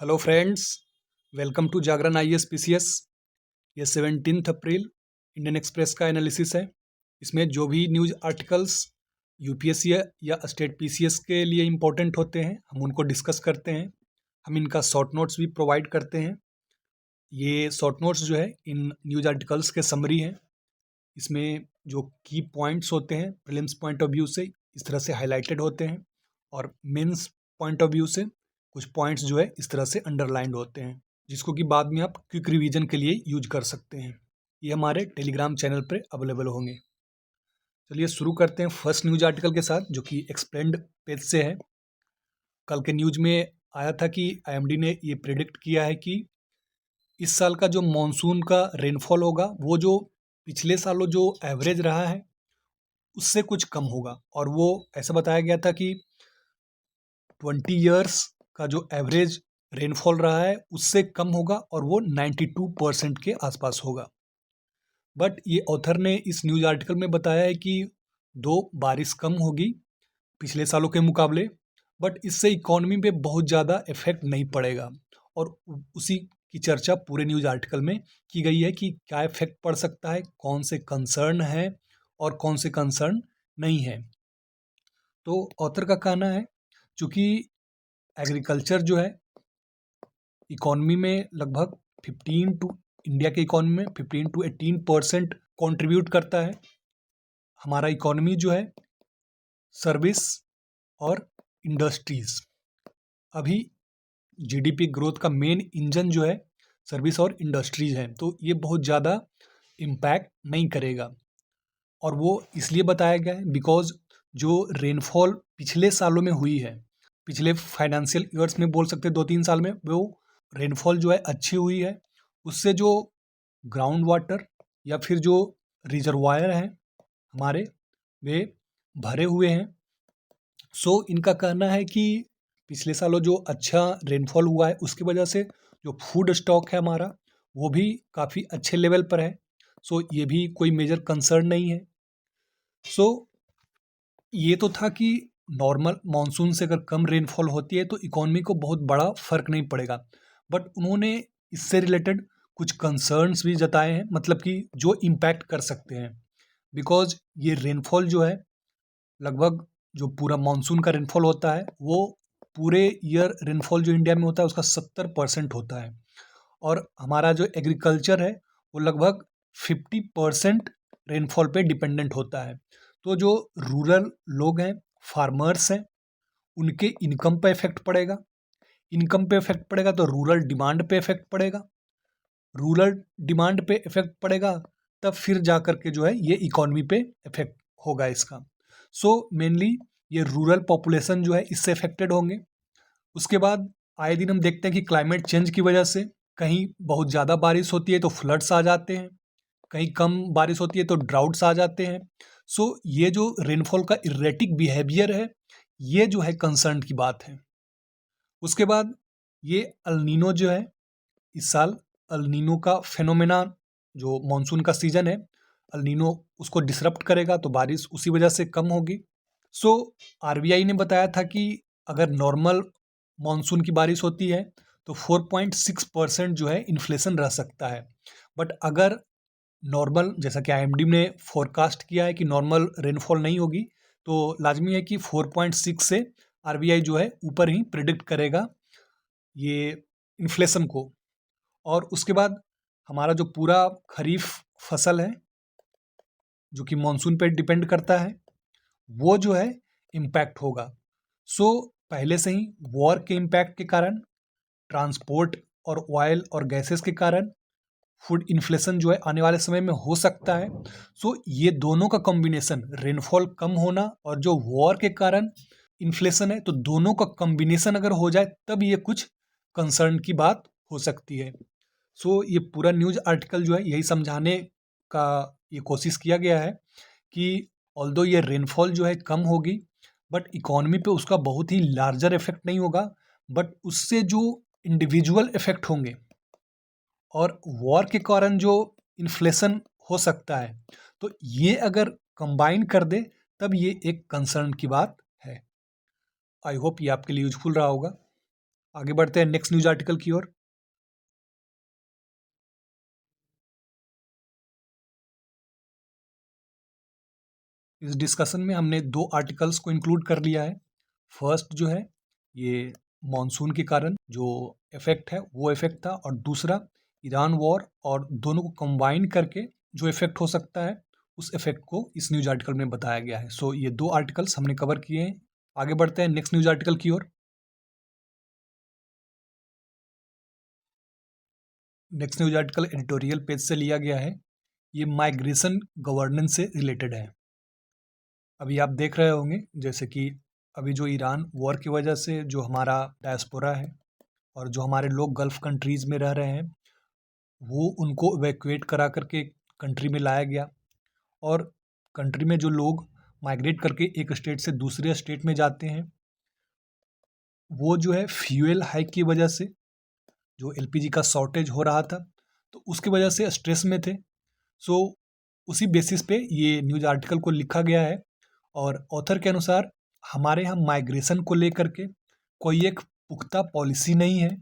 Hello friends, welcome to Jagran IAS PCS। ये 17 अप्रैल Indian Express का एनालिसिस है। इसमें जो भी न्यूज़ आर्टिकल्स यूपीएससी या स्टेट पीसीएस के लिए इम्पोर्टेंट होते हैं, हम उनको डिस्कस करते हैं। हम इनका शॉर्ट नोट्स भी प्रोवाइड करते हैं। ये शॉर्ट नोट्स जो है इन न्यूज़ आर्टिकल्स के समरी हैं। इसमें जो की पॉइंट्स होते हैं प्रीलिम्स पॉइंट ऑफ व्यू से इस तरह से हाईलाइटेड होते हैं, और मेंस पॉइंट ऑफ व्यू से कुछ पॉइंट्स जो है इस तरह से अंडरलाइंड होते हैं, जिसको कि बाद में आप क्विक रिवीजन के लिए यूज कर सकते हैं। ये हमारे टेलीग्राम चैनल पर अवेलेबल होंगे। चलिए शुरू करते हैं फर्स्ट न्यूज आर्टिकल के साथ, जो कि एक्सप्लेंड पेज से है। कल के न्यूज में आया था कि IMD ने ये प्रिडिक्ट किया है कि इस साल का जो मॉनसून का रेनफॉल होगा वो जो पिछले सालों जो एवरेज रहा है उससे कुछ कम होगा। और वो ऐसा बताया गया था कि 20 ईयर्स का जो एवरेज रेनफॉल रहा है उससे कम होगा, और वो 92% के आसपास होगा। बट ये ऑथर ने इस न्यूज़ आर्टिकल में बताया है कि बारिश कम होगी पिछले सालों के मुकाबले, बट इससे इकॉनमी पे बहुत ज़्यादा इफेक्ट नहीं पड़ेगा। और उसी की चर्चा पूरे न्यूज़ आर्टिकल में की गई है कि क्या इफेक्ट पड़ सकता है, कौन से कंसर्न है और कौन से कंसर्न नहीं है। तो ऑथर का कहना है, चूँकि एग्रीकल्चर जो है इकॉनमी में लगभग 15 टू इंडिया के इकॉनमी में 15 to 18% कंट्रीब्यूट करता है। हमारा इकॉनमी जो है सर्विस और इंडस्ट्रीज, अभी जीडीपी ग्रोथ का मेन इंजन जो है सर्विस और इंडस्ट्रीज है, तो ये बहुत ज़्यादा इम्पैक्ट नहीं करेगा। और वो इसलिए बताया गया है बिकॉज जो रेनफॉल पिछले सालों में हुई है, पिछले फाइनेंशियल ईयर्स में बोल सकते 2-3 साल में, वो रेनफॉल जो है अच्छी हुई है। उससे जो ग्राउंड वाटर या फिर जो रिजर्वायर हैं हमारे, वे भरे हुए हैं। सो इनका कहना है कि पिछले सालों जो अच्छा रेनफॉल हुआ है उसकी वजह से जो फूड स्टॉक है हमारा वो भी काफ़ी अच्छे लेवल पर है। सो ये भी कोई मेजर कंसर्न नहीं है। सो ये तो था कि नॉर्मल मानसून से अगर कम रेनफॉल होती है तो इकॉनमी को बहुत बड़ा फर्क नहीं पड़ेगा। बट उन्होंने इससे रिलेटेड कुछ कंसर्न्स भी जताए हैं, मतलब कि जो इम्पैक्ट कर सकते हैं। बिकॉज ये रेनफॉल जो है लगभग जो पूरा मानसून का रेनफॉल होता है वो पूरे ईयर रेनफॉल जो इंडिया में होता है उसका 70% होता है। और हमारा जो एग्रीकल्चर है वो लगभग 50% रेनफॉल पे डिपेंडेंट होता है। तो जो रूरल लोग हैं, फार्मर्स हैं, उनके इनकम पे इफेक्ट पड़ेगा। इनकम पे इफेक्ट पड़ेगा तो रूरल डिमांड पे इफेक्ट पड़ेगा। रूरल डिमांड पे इफेक्ट पड़ेगा तब फिर जा कर के जो है ये इकॉनमी पे इफेक्ट होगा इसका। सो मेनली ये रूरल पॉपुलेशन जो है इससे इफेक्टेड होंगे। उसके बाद आए दिन हम देखते हैं कि क्लाइमेट चेंज की वजह से कहीं बहुत ज़्यादा बारिश होती है तो फ्लड्स आ जाते हैं, कहीं कम बारिश होती है तो ड्राउट्स आ जाते हैं। सो ये जो रेनफॉल का इरेटिक बिहेवियर है ये जो है कंसर्न की बात है। उसके बाद ये अल्नीनो जो है इस साल, अल्नीनो का फेनोमेना जो मानसून का सीजन है, अल्नीनो उसको डिसरप्ट करेगा तो बारिश उसी वजह से कम होगी। सो आरबीआई ने बताया था कि अगर नॉर्मल मानसून की बारिश होती है तो 4.6% जो है इन्फ्लेशन रह सकता है। बट अगर नॉर्मल, जैसा कि आईएमडी ने फोरकास्ट किया है कि नॉर्मल रेनफॉल नहीं होगी, तो लाजमी है कि 4.6 से आरबीआई जो है ऊपर ही प्रिडिक्ट करेगा ये इन्फ्लेशन को। और उसके बाद हमारा जो पूरा खरीफ फसल है जो कि मानसून पे डिपेंड करता है वो जो है इम्पैक्ट होगा। सो पहले से ही वॉर के इम्पैक्ट के कारण, ट्रांसपोर्ट और ऑयल और गैसेस के कारण फूड इन्फ्लेशन जो है आने वाले समय में हो सकता है। सो ये दोनों का कॉम्बिनेशन, रेनफॉल कम होना और जो वॉर के कारण इन्फ्लेशन है, तो दोनों का कॉम्बिनेशन अगर हो जाए तब ये कुछ कंसर्न की बात हो सकती है। सो ये पूरा न्यूज़ आर्टिकल जो है यही समझाने का ये कोशिश किया गया है कि ऑल्दो ये रेनफॉल जो है कम होगी बट इकॉनमी पे उसका बहुत ही लार्जर इफेक्ट नहीं होगा, बट उससे जो इंडिविजुअल इफेक्ट होंगे और वॉर के कारण जो इन्फ्लेशन हो सकता है, तो ये अगर कंबाइन कर दे तब ये एक कंसर्न की बात है। आई होप ये आपके लिए यूजफुल रहा होगा। आगे बढ़ते हैं नेक्स्ट न्यूज आर्टिकल की ओर। इस डिस्कशन में हमने दो आर्टिकल्स को इंक्लूड कर लिया है। फर्स्ट जो है ये मॉनसून के कारण जो इफेक्ट है वो इफेक्ट था, और दूसरा ईरान वॉर, और दोनों को कंबाइन करके जो इफेक्ट हो सकता है उस इफेक्ट को इस न्यूज आर्टिकल में बताया गया है। सो ये दो आर्टिकल्स हमने कवर किए हैं। आगे बढ़ते हैं नेक्स्ट न्यूज आर्टिकल की ओर। Next news article editorial page से लिया गया है। ये माइग्रेशन गवर्नेंस से रिलेटेड है। अभी आप देख रहे होंगे जैसे कि अभी जो ईरान वॉर की वजह से जो हमारा डायस्पोरा है और जो हमारे लोग गल्फ़ कंट्रीज़ में रह रहे हैं, वो उनको इवैक्यूएट करा करके कंट्री में लाया गया। और कंट्री में जो लोग माइग्रेट करके एक स्टेट से दूसरे स्टेट में जाते हैं, वो जो है फ्यूल हाइक की वजह से, जो एलपीजी का शॉर्टेज हो रहा था, तो उसकी वजह से स्ट्रेस में थे। सो उसी बेसिस पे ये न्यूज़ आर्टिकल को लिखा गया है। और ऑथर के अनुसार हमारे यहाँ माइग्रेशन को लेकर के कोई एक पुख्ता पॉलिसी नहीं है,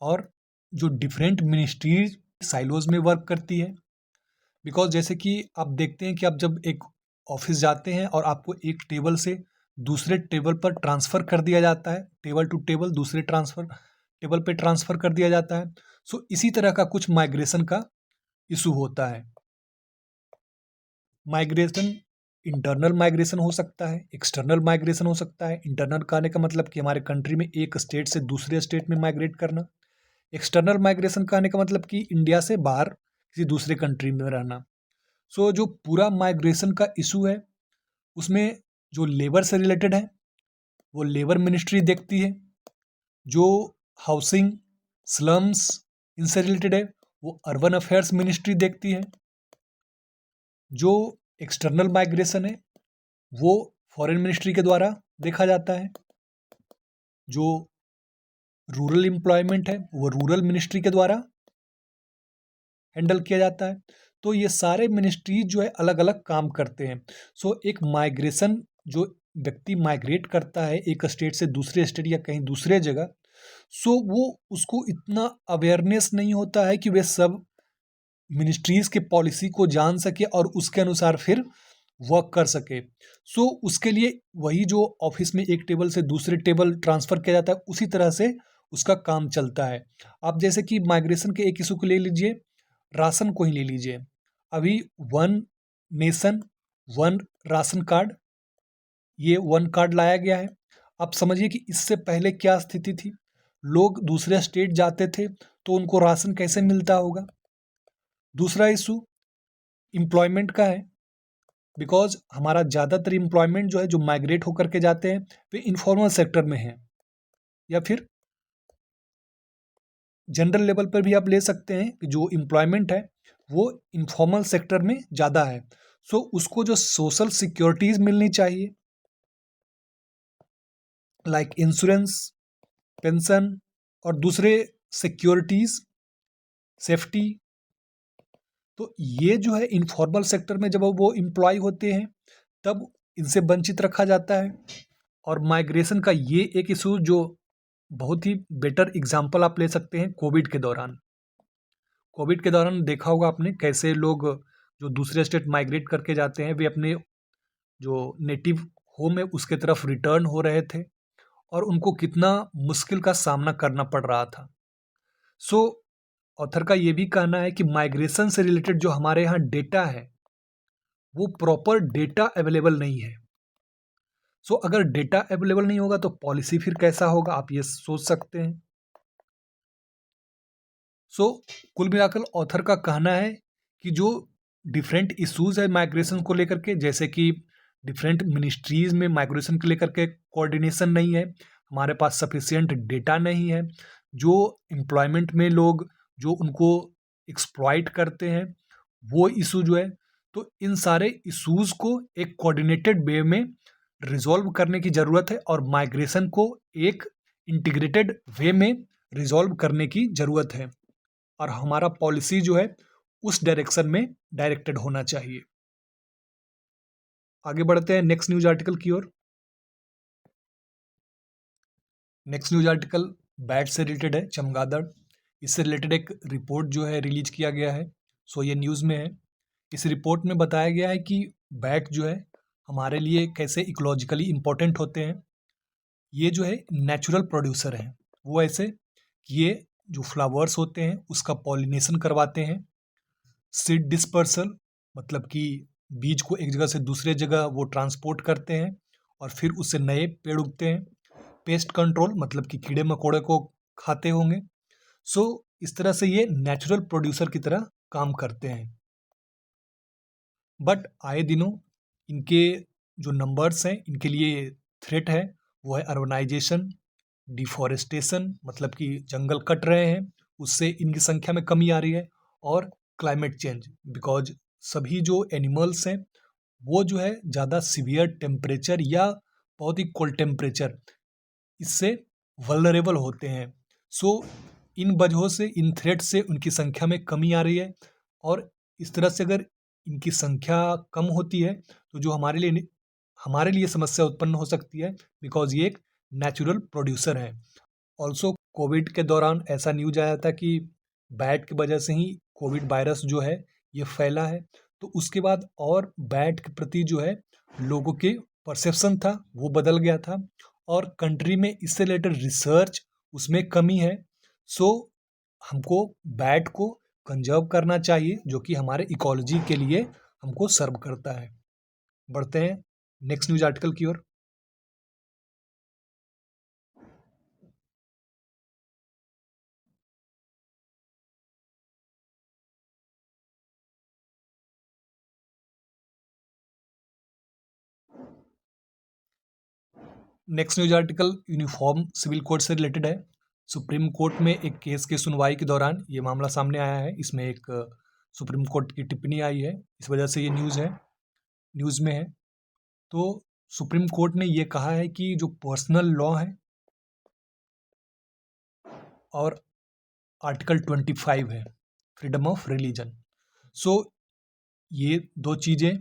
और जो डिफरेंट मिनिस्ट्रीज साइलोज में वर्क करती है। बिकॉज जैसे कि आप देखते हैं कि आप जब एक ऑफिस जाते हैं और आपको एक टेबल से दूसरे टेबल पर ट्रांसफ़र कर दिया जाता है, टेबल टू टेबल दूसरे टेबल पे ट्रांसफ़र कर दिया जाता है। सो इसी तरह का कुछ माइग्रेशन का इशू होता है। माइग्रेशन इंटरनल माइग्रेशन हो सकता है, एक्सटर्नल माइग्रेशन हो सकता है। इंटरनल कहने का मतलब कि हमारे कंट्री में एक स्टेट से दूसरे स्टेट में माइग्रेट करना। एक्सटर्नल माइग्रेशन कहने का मतलब कि इंडिया से बाहर किसी दूसरे कंट्री में रहना। सो जो पूरा माइग्रेशन का इशू है उसमें जो लेबर से रिलेटेड है वो लेबर मिनिस्ट्री देखती है। जो हाउसिंग, स्लम्स, इनसे रिलेटेड है वो अर्बन अफेयर्स मिनिस्ट्री देखती है। जो एक्सटर्नल माइग्रेशन है वो फॉरेन मिनिस्ट्री के द्वारा देखा जाता है। जो रूरल एम्प्लॉयमेंट है वो रूरल मिनिस्ट्री के द्वारा हैंडल किया जाता है। तो ये सारे मिनिस्ट्रीज जो है अलग अलग काम करते हैं। सो एक माइग्रेशन, जो व्यक्ति माइग्रेट करता है एक स्टेट से दूसरे स्टेट या कहीं दूसरे जगह, सो वो उसको इतना अवेयरनेस नहीं होता है कि वे सब मिनिस्ट्रीज के पॉलिसी को जान सके और उसके अनुसार फिर वर्क कर सके। सो उसके लिए वही जो ऑफिस में एक टेबल से दूसरे टेबल ट्रांसफ़र किया जाता है उसी तरह से उसका काम चलता है। आप जैसे कि माइग्रेशन के एक इशू को ले लीजिए, राशन को ही ले लीजिए। अभी one nation one ration card, ये वन कार्ड लाया गया है। आप समझिए कि इससे पहले क्या स्थिति थी। लोग दूसरे स्टेट जाते थे तो उनको राशन कैसे मिलता होगा। दूसरा इशू एम्प्लॉयमेंट का है। बिकॉज हमारा ज़्यादातर एम्प्लॉयमेंट जो है, जो माइग्रेट होकर के जाते हैं वे इनफॉर्मल सेक्टर में हैं, या फिर जनरल लेवल पर भी आप ले सकते हैं कि जो एम्प्लॉयमेंट है वो इनफॉर्मल सेक्टर में ज़्यादा है। सो उसको जो सोशल सिक्योरिटीज़ मिलनी चाहिए, लाइक इंश्योरेंस, पेंशन और दूसरे सिक्योरिटीज़, सेफ्टी, तो ये जो है इनफॉर्मल सेक्टर में जब वो एम्प्लॉय होते हैं तब इनसे वंचित रखा जाता है। और माइग्रेशन का ये एक इशू जो बहुत ही बेटर एग्जांपल आप ले सकते हैं कोविड के दौरान। कोविड के दौरान देखा होगा आपने कैसे लोग जो दूसरे स्टेट माइग्रेट करके जाते हैं वे अपने जो नेटिव होम है उसके तरफ रिटर्न हो रहे थे, और उनको कितना मुश्किल का सामना करना पड़ रहा था। सो ऑथर का ये भी कहना है कि माइग्रेशन से रिलेटेड जो हमारे यहाँ डेटा है वो प्रॉपर डेटा अवेलेबल नहीं है। सो अगर डेटा अवेलेबल नहीं होगा तो पॉलिसी फिर कैसा होगा, आप ये सोच सकते हैं। सो कुल मिलाकर ऑथर का कहना है कि जो डिफरेंट इश्यूज है माइग्रेशन को लेकर के, जैसे कि डिफरेंट मिनिस्ट्रीज में माइग्रेशन को लेकर के कोऑर्डिनेशन नहीं है, हमारे पास सफिशिएंट डेटा नहीं है, जो एम्प्लॉयमेंट में लोग जो उनको एक्सप्लॉइट करते हैं वो इशू जो है, तो इन सारे इश्यूज को एक कोऑर्डिनेटेड वे में रिजॉल्व करने की ज़रूरत है, और माइग्रेशन को एक इंटीग्रेटेड वे में रिजॉल्व करने की ज़रूरत है, और हमारा पॉलिसी जो है उस डायरेक्शन में डायरेक्टेड होना चाहिए। आगे बढ़ते हैं नेक्स्ट न्यूज आर्टिकल की ओर। नेक्स्ट न्यूज आर्टिकल बैट से रिलेटेड है, चमगादड़। इससे रिलेटेड एक रिपोर्ट जो है रिलीज किया गया है। सो ये न्यूज़ में है। इस रिपोर्ट में बताया गया है कि बैट जो है हमारे लिए कैसे इकोलॉजिकली इम्पोर्टेंट होते हैं। ये जो है नेचुरल प्रोड्यूसर हैं। वो ऐसे कि ये जो फ्लावर्स होते हैं उसका पॉलिनेशन करवाते हैं। सीड डिस्पर्सल मतलब कि बीज को एक जगह से दूसरे जगह वो ट्रांसपोर्ट करते हैं और फिर उससे नए पेड़ उगते हैं। पेस्ट कंट्रोल मतलब कि कीड़े मकोड़े को खाते होंगे। सो इस तरह से ये नेचुरल प्रोड्यूसर की तरह काम करते हैं। बट आए दिनों इनके जो नंबर्स हैं इनके लिए थ्रेट है, वो है अर्बनाइजेशन, डिफॉरेस्टेशन मतलब कि जंगल कट रहे हैं, उससे इनकी संख्या में कमी आ रही है, और क्लाइमेट चेंज बिकॉज सभी जो एनिमल्स हैं वो जो है ज़्यादा सीवियर टेम्परेचर या बहुत ही कोल्ड टेम्परेचर इससे वल्नरेबल होते हैं। सो इन वजहों से, इन थ्रेट से उनकी संख्या में कमी आ रही है, और इस तरह से अगर इनकी संख्या कम होती है तो जो हमारे लिए समस्या उत्पन्न हो सकती है बिकॉज ये एक नेचुरल प्रोड्यूसर है। ऑल्सो कोविड के दौरान ऐसा न्यूज आया था कि बैट की वजह से ही कोविड वायरस जो है ये फैला है। तो उसके बाद और बैट के प्रति जो है लोगों के परसेप्शन था वो बदल गया था, और कंट्री में इससे रिलेटेड रिसर्च उसमें कमी है। सो हमको बैट को कंजर्व करना चाहिए जो कि हमारे इकोलॉजी के लिए हमको सर्व करता है। बढ़ते हैं नेक्स्ट न्यूज आर्टिकल की ओर। Next news article uniform civil code से रिलेटेड है। सुप्रीम कोर्ट में एक केस की सुनवाई के दौरान ये मामला सामने आया है। इसमें एक सुप्रीम कोर्ट की टिप्पणी आई है, इस वजह से ये न्यूज़ में है। तो सुप्रीम कोर्ट ने ये कहा है कि जो पर्सनल लॉ है और आर्टिकल 25 है, फ्रीडम ऑफ रिलीजन, सो ये दो चीज़ें,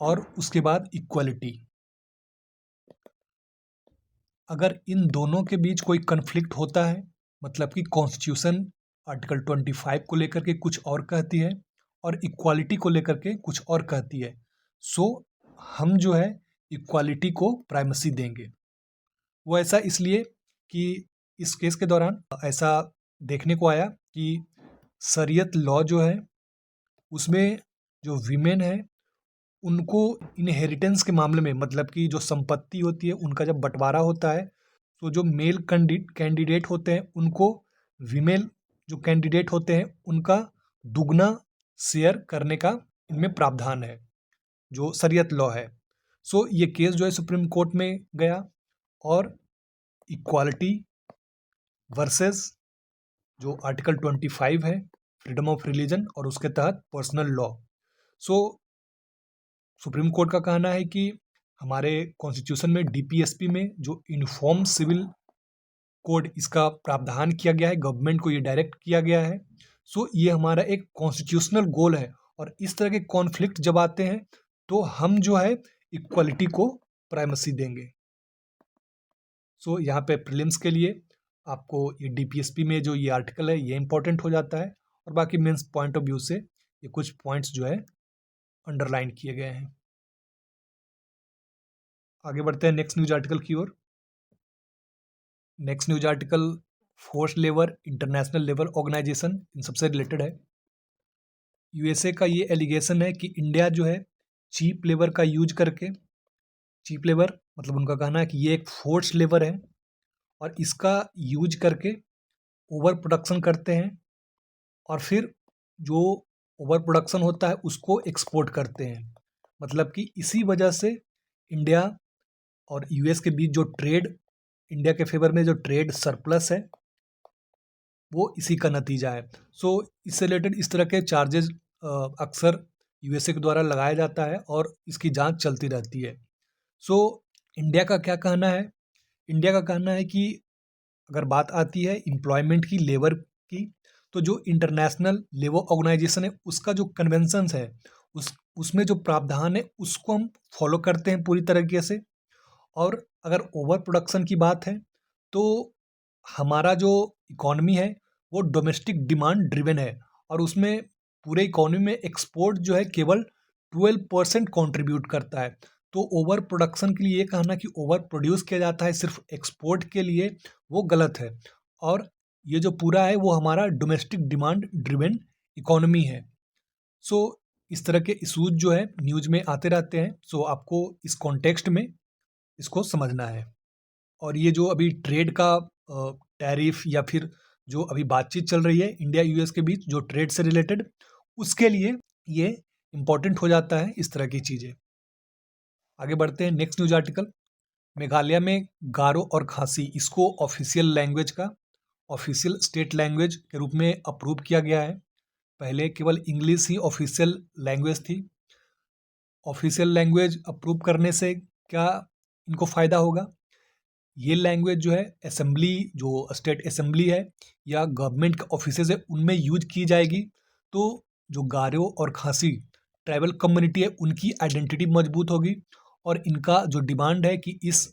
और उसके बाद इक्वलिटी, अगर इन दोनों के बीच कोई कन्फ्लिक्ट होता है, मतलब कि कॉन्स्टिट्यूशन आर्टिकल 25 को लेकर के कुछ और कहती है और इक्वालिटी को लेकर के कुछ और कहती है, सो हम जो है इक्वालिटी को प्राइमेसी देंगे। वो ऐसा इसलिए कि इस केस के दौरान ऐसा देखने को आया कि शरीयत लॉ जो है उसमें जो वीमेन है उनको इनहेरिटेंस के मामले में, मतलब कि जो संपत्ति होती है उनका जब बंटवारा होता है, तो जो मेल कैंडिडेट होते हैं उनको फीमेल जो कैंडिडेट होते हैं उनका दुगना शेयर करने का इनमें प्रावधान है, जो शरीयत लॉ है। सो ये केस जो है सुप्रीम कोर्ट में गया, और इक्वालिटी वर्सेस जो आर्टिकल 25 है फ्रीडम ऑफ रिलीजन और उसके तहत पर्सनल लॉ। सो सुप्रीम कोर्ट का कहना है कि हमारे कॉन्स्टिट्यूशन में डीपीएसपी में जो यूनिफॉर्म सिविल कोड इसका प्रावधान किया गया है, गवर्नमेंट को ये डायरेक्ट किया गया है। सो ये हमारा एक कॉन्स्टिट्यूशनल गोल है, और इस तरह के कॉन्फ्लिक्ट जब आते हैं तो हम जो है इक्वलिटी को प्राइमेसी देंगे। सो यहाँ पे प्रीलिम्स के लिए आपको ये डीपीएसपी में जो ये आर्टिकल है ये इंपॉर्टेंट हो जाता है, और बाकी मेंस पॉइंट ऑफ व्यू से ये कुछ पॉइंट्स जो है अंडरलाइन किए गए हैं। आगे बढ़ते हैं नेक्स्ट न्यूज आर्टिकल की ओर। Next news article force labour international labour organisation इन सबसे रिलेटेड है। यूएसए का ये एलिगेशन है कि इंडिया जो है चीप लेबर का यूज करके, चीप लेबर मतलब उनका कहना है कि ये एक फोर्स लेबर है और इसका यूज करके ओवर प्रोडक्शन करते हैं, और फिर जो ओवर प्रोडक्शन होता है उसको एक्सपोर्ट करते हैं। मतलब कि इसी वजह से इंडिया और यूएस के बीच जो ट्रेड, इंडिया के फेवर में जो ट्रेड सरप्लस है वो इसी का नतीजा है। सो इससे रिलेटेड इस तरह के चार्जेस अक्सर यूएसए के द्वारा लगाया जाता है और इसकी जांच चलती रहती है। सो इंडिया का क्या कहना है? इंडिया का कहना है कि अगर बात आती है एम्प्लॉयमेंट की, लेबर की, तो जो इंटरनेशनल लेबर ऑर्गेनाइजेशन है उसका जो कन्वेंशंस है उसमें जो प्रावधान है उसको हम फॉलो करते हैं पूरी तरीके से। और अगर ओवर प्रोडक्शन की बात है तो हमारा जो इकॉनमी है वो डोमेस्टिक डिमांड ड्रिवन है, और उसमें पूरे इकॉनमी में एक्सपोर्ट जो है केवल 12% कंट्रीब्यूट करता है। तो ओवर प्रोडक्शन के लिए ये कहना कि ओवर प्रोड्यूस किया जाता है सिर्फ एक्सपोर्ट के लिए, वो गलत है। और ये जो पूरा है वो हमारा डोमेस्टिक डिमांड ड्रिवन इकॉनमी है। सो इस तरह के इशूज जो है न्यूज में आते रहते हैं, सो आपको इस कॉन्टेक्स्ट में इसको समझना है। और ये जो अभी ट्रेड का टैरिफ या फिर जो अभी बातचीत चल रही है इंडिया यूएस के बीच जो ट्रेड से रिलेटेड, उसके लिए ये इम्पोर्टेंट हो जाता है इस तरह की चीज़ें। आगे बढ़ते हैं नेक्स्ट न्यूज आर्टिकल। मेघालय में गारो और खासी इसको ऑफिशियल लैंग्वेज का ऑफिशियल स्टेट लैंग्वेज के रूप में अप्रूव किया गया है। पहले केवल इंग्लिश ही ऑफिशियल लैंग्वेज थी। ऑफिशियल लैंग्वेज अप्रूव करने से क्या इनको फ़ायदा होगा? ये लैंग्वेज जो है असेंबली, जो स्टेट असेंबली है या गवर्नमेंट के ऑफिसेज है उनमें यूज की जाएगी। तो जो गारो और खासी ट्राइबल कम्युनिटी है उनकी आइडेंटिटी मजबूत होगी, और इनका जो डिमांड है कि इस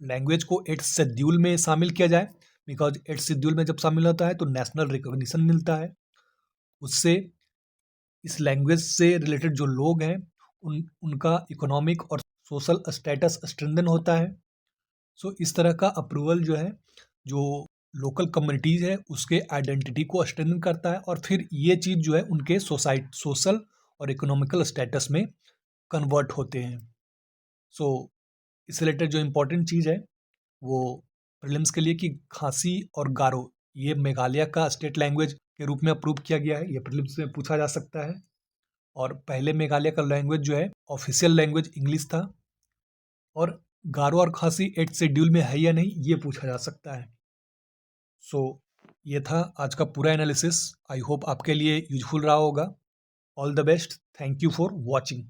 लैंग्वेज को 8th शेड्यूल में शामिल किया जाए, बिकॉज 8th शेड्यूल में जब शामिल होता है तो नेशनल रिकॉग्निशन मिलता है। उससे इस लैंग्वेज से रिलेटेड जो लोग हैं उनका इकोनॉमिक और सोशल स्टेटस स्ट्रेंथन होता है। सो इस तरह का अप्रूवल जो है, जो लोकल कम्युनिटीज़ है उसके आइडेंटिटी को स्ट्रेंथन करता है, और फिर ये चीज़ जो है उनके सोशल और इकोनॉमिकल स्टेटस में कन्वर्ट होते हैं। सो इससे रिलेटेड जो इम्पोर्टेंट चीज़ है वो प्रीलिम्स के लिए कि खासी और गारो ये मेघालय का स्टेट लैंग्वेज के रूप में अप्रूव किया गया है, ये प्रीलिम्स में पूछा जा सकता है। और पहले मेघालय का लैंग्वेज जो है ऑफिशियल लैंग्वेज इंग्लिश था, और गारो और खासी 8th शेड्यूल में है या नहीं ये पूछा जा सकता है। सो ये था आज का पूरा एनालिसिस। आई होप आपके लिए यूजफुल रहा होगा। All the best, thank you for watching.